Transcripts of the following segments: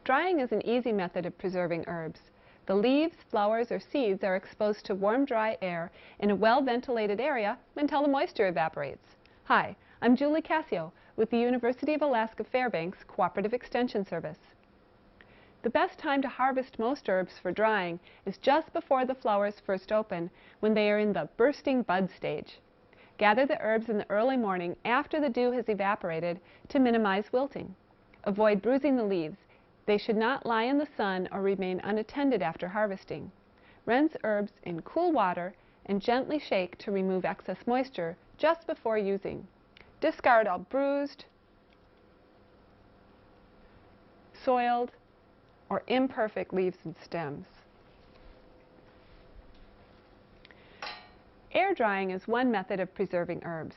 Drying is an easy method of preserving herbs. The leaves, flowers, or seeds are exposed to warm, dry air in a well-ventilated area until the moisture evaporates. Hi, I'm Julie Cassio with the University of Alaska Fairbanks Cooperative Extension Service. The best time to harvest most herbs for drying is just before the flowers first open, when they are in the bursting bud stage. Gather the herbs in the early morning after the dew has evaporated to minimize wilting. Avoid bruising the leaves. They should not lie in the sun or remain unattended after harvesting. Rinse herbs in cool water and gently shake to remove excess moisture just before using. Discard all bruised, soiled, or imperfect leaves and stems. Air drying is one method of preserving herbs.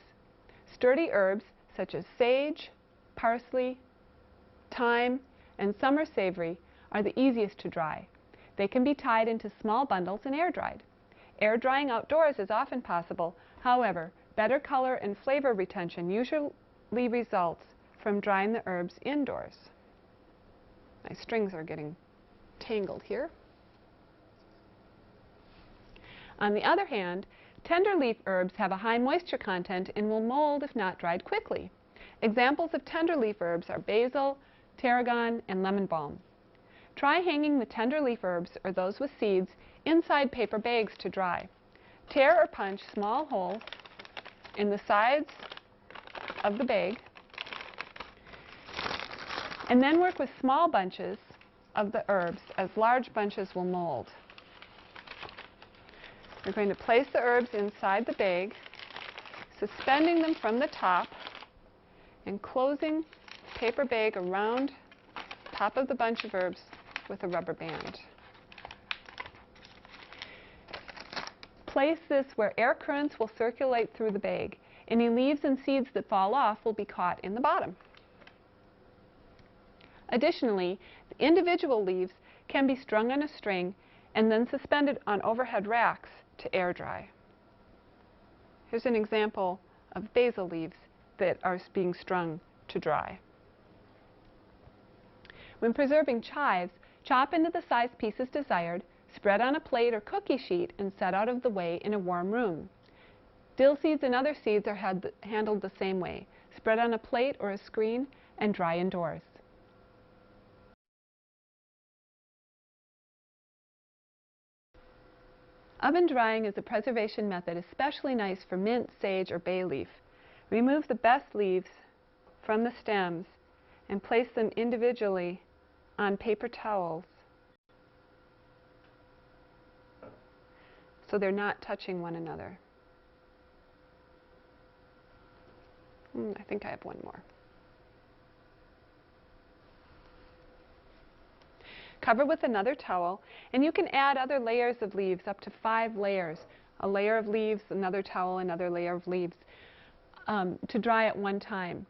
Sturdy herbs such as sage, parsley, thyme, and summer savory are the easiest to dry. They can be tied into small bundles and air dried. Air drying outdoors is often possible. However, better color and flavor retention usually results from drying the herbs indoors. My strings are getting tangled here. On the other hand, tender leaf herbs have a high moisture content and will mold if not dried quickly. Examples of tender leaf herbs are basil, tarragon, and lemon balm. Try hanging the tender leaf herbs, or those with seeds, inside paper bags to dry. Tear or punch small holes in the sides of the bag, and then work with small bunches of the herbs, as large bunches will mold. You're going to place the herbs inside the bag, suspending them from the top and closing the paper bag around the top of the bunch of herbs with a rubber band. Place this where air currents will circulate through the bag. Any leaves and seeds that fall off will be caught in the bottom. Additionally, the individual leaves can be strung on a string and then suspended on overhead racks to air dry. Here's an example of basil leaves that are being strung to dry. When preserving chives, chop into the size pieces desired, spread on a plate or cookie sheet, and set out of the way in a warm room. Dill seeds and other seeds are handled the same way. Spread on a plate or a screen and dry indoors. Oven drying is a preservation method especially nice for mint, sage, or bay leaf. Remove the best leaves from the stems and place them individually on paper towels so they're not touching one another. I think I have one more. Cover with another towel, and you can add other layers of leaves, up to 5 layers. A layer of leaves, another towel, another layer of leaves, to dry at one time.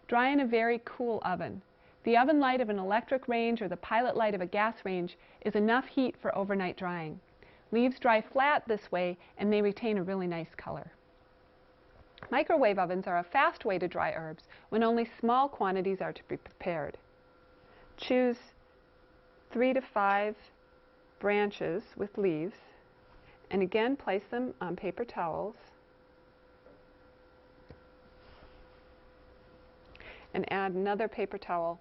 Dry in a very cool oven. The oven light of an electric range or the pilot light of a gas range is enough heat for overnight drying. Leaves dry flat this way, and they retain a really nice color. Microwave ovens are a fast way to dry herbs when only small quantities are to be prepared. Choose 3 to 5 branches with leaves, and again place them on paper towels and add another paper towel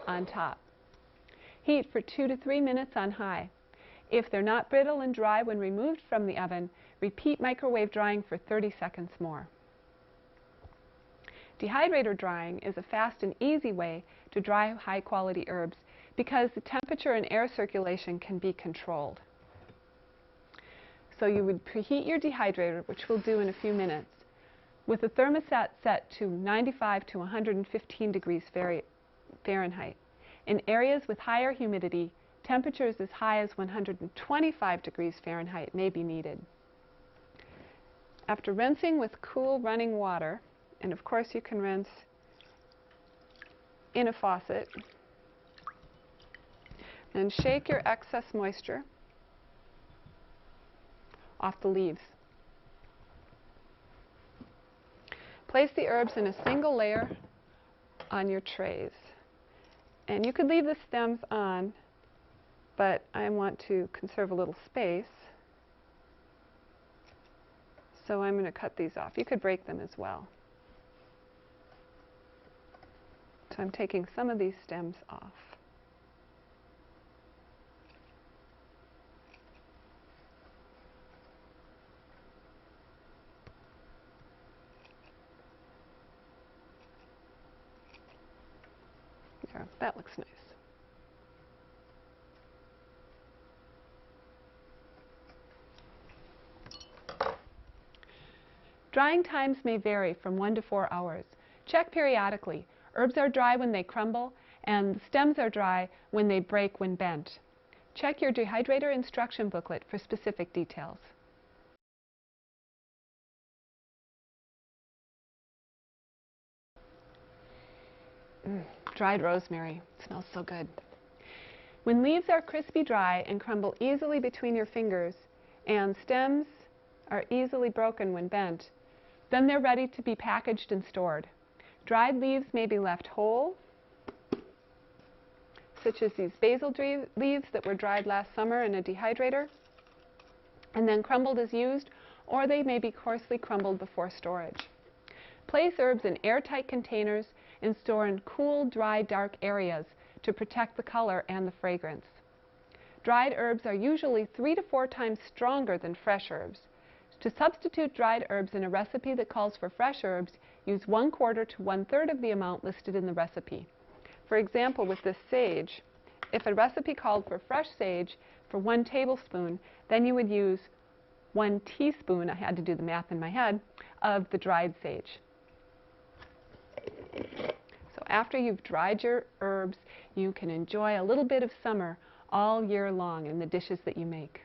on top. Heat for 2 to 3 minutes on high. If they're not brittle and dry when removed from the oven, repeat microwave drying for 30 seconds more. Dehydrator drying is a fast and easy way to dry high-quality herbs because the temperature and air circulation can be controlled. So you would preheat your dehydrator, which we'll do in a few minutes, with a thermostat set to 95 to 115 degrees Fahrenheit. In areas with higher humidity, temperatures as high as 125 degrees Fahrenheit may be needed. After rinsing with cool running water, and of course you can rinse in a faucet, then shake your excess moisture off the leaves. Place the herbs in a single layer on your trays And you could leave the stems on, but I want to conserve a little space. So I'm going to cut these off. You could break them as well. So I'm taking some of these stems off. There, that looks nice. Drying times may vary from 1 to 4 hours. Check periodically. Herbs are dry when they crumble, and stems are dry when they break when bent. Check your dehydrator instruction booklet for specific details. Dried rosemary. It smells so good. When leaves are crispy dry and crumble easily between your fingers, and stems are easily broken when bent, then they're ready to be packaged and stored. Dried leaves may be left whole, such as these basil leaves that were dried last summer in a dehydrator, and then crumbled as used, or they may be coarsely crumbled before storage. Place herbs in airtight containers and store in cool, dry, dark areas to protect the color and the fragrance. Dried herbs are usually 3 to 4 times stronger than fresh herbs. To substitute dried herbs in a recipe that calls for fresh herbs, use 1/4 to 1/3 of the amount listed in the recipe. For example, with this sage, if a recipe called for fresh sage for 1 tablespoon, then you would use 1 teaspoon, I had to do the math in my head, of the dried sage. So after you've dried your herbs, you can enjoy a little bit of summer all year long in the dishes that you make.